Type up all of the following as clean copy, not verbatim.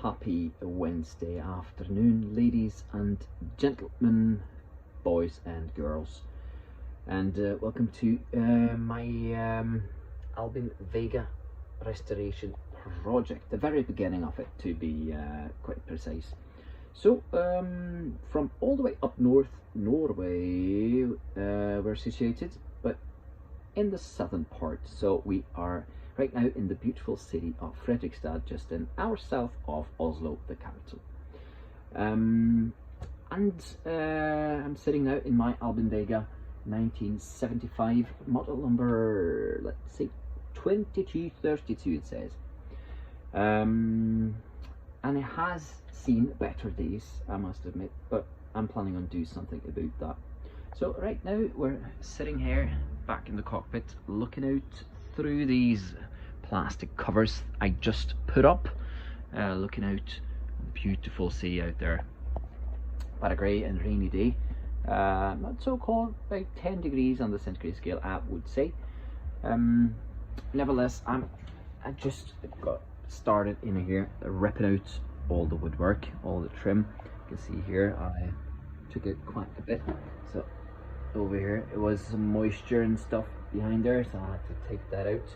happy Wednesday afternoon, ladies and gentlemen, boys and girls, and welcome to my Albin Vega restoration project, the very beginning of it, to be quite precise. So from all the way up north, Norway, we're situated, but in the southern part. So we are right now in the beautiful city of Fredrikstad, just an hour south of Oslo, the capital. I'm sitting now in my Albin Vega 1975 model number, let's see, 2232 it says. And it has seen better days, I must admit, but I'm planning on doing something about that. So right now we're sitting here back in the cockpit, looking out through these plastic covers I just put up, looking out the beautiful sea out there. But a grey and rainy day, not so cold, about 10 degrees on the centigrade scale, I would say. Nevertheless, I just got started in here, ripping out all the woodwork, all the trim. You can see here I took it quite a bit. So over here it was some moisture and stuff behind there, so I had to take that out.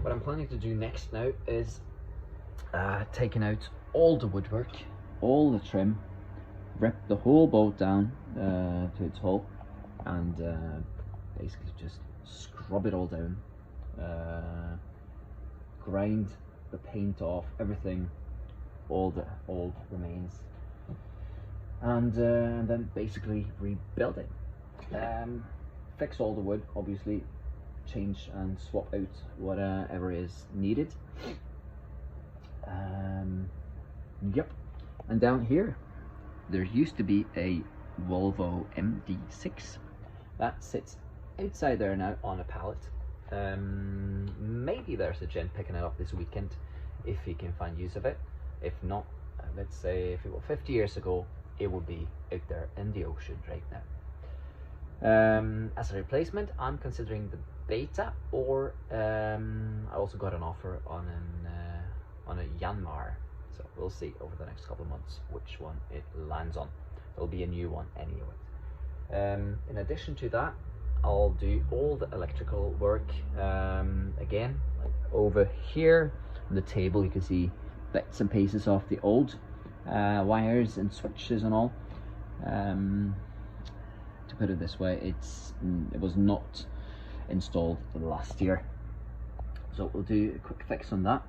What I'm planning to do next now is taking out all the woodwork, all the trim, rip the whole boat down to its hull, and basically just scrub it all down, grind the paint off, everything, all the old remains, and then basically rebuild it. Fix all the wood, obviously, change and swap out whatever is needed. Yep. And down here there used to be a Volvo MD6 that sits outside there now on a pallet. Maybe there's a gent picking it up this weekend if he can find use of it. If not, let's say if it were 50 years ago, it would be out there in the ocean right now. As a replacement, I'm considering the Beta, or I also got an offer on a Yanmar, so we'll see over the next couple of months which one it lands on. There'll be a new one anyway. In addition to that, I'll do all the electrical work again. Like over here on the table, you can see bits and pieces of the old wires and switches and all. To put it this way, it was not installed last year, so we'll do a quick fix on that.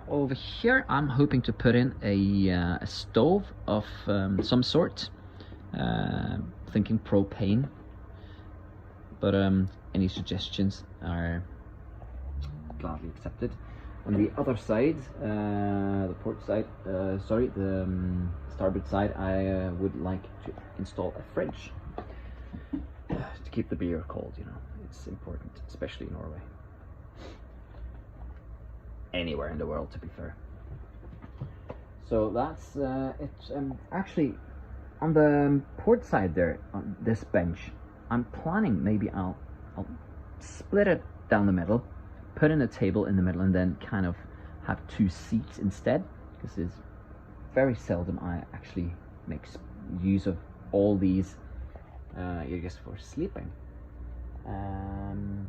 Over here I'm hoping to put in a stove of some sort, thinking propane, but any suggestions are gladly accepted. On the other side, the port side, sorry, the starboard side, I would like to install a fridge to keep the beer cold. You know, it's important, especially in Norway. Anywhere in the world, to be fair. So that's it. Actually, on the port side there, on this bench, I'm planning maybe I'll split it down the middle, put in a table in the middle, and then kind of have two seats instead, because it's very seldom I actually make use of all these areas for sleeping. And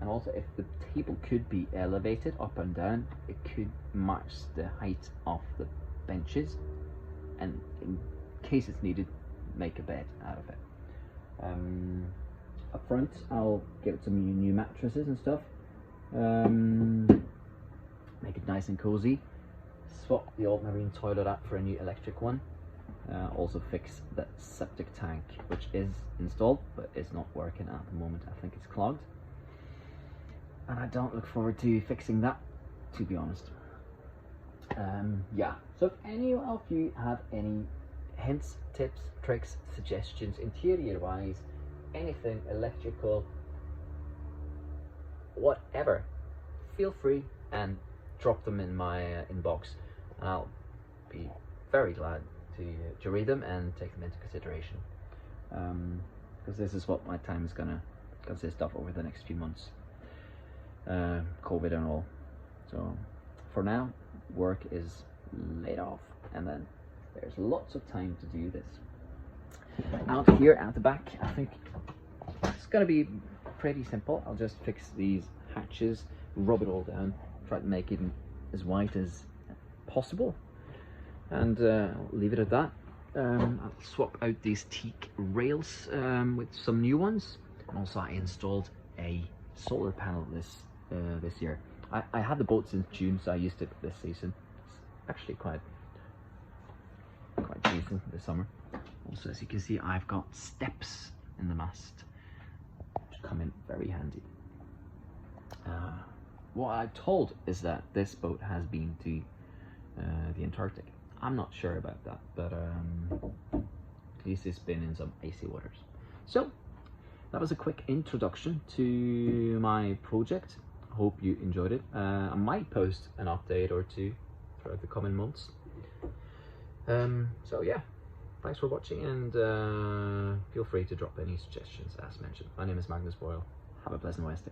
also, if the table could be elevated up and down, it could match the height of the benches, and in case it's needed, make a bed out of it. Up front, I'll give it some new mattresses and stuff, make it nice and cozy, swap the old marine toilet out for a new electric one, also fix the septic tank, which is installed but is not working at the moment. I think it's clogged, and I don't look forward to fixing that, to be honest. Yeah, so if any of you have any hints, tips, tricks, suggestions, interior wise, anything electrical, whatever, feel free and drop them in my inbox, and I'll be very glad to read them and take them into consideration, because this is what my time is gonna consist of over the next few months, COVID and all. So for now, work is laid off, and then there's lots of time to do this. Out here at the back, I think it's gonna be pretty simple. I'll just fix these hatches, rub it all down, try to make it as white as possible, and I'll leave it at that. I'll swap out these teak rails with some new ones, and also I installed a solar panel this year. I had the boat since June, so I used it this season. It's actually quite decent this summer. Also, as you can see, I've got steps in the mast, which come in very handy. What I'm told is that this boat has been to the Antarctic. I'm not sure about that, but at least it's been in some icy waters. So that was a quick introduction to my project. Hope you enjoyed it. I might post an update or two throughout the coming months. So yeah, thanks for watching, and feel free to drop any suggestions as mentioned. My name is Magnus Boyle. Have a pleasant Wednesday.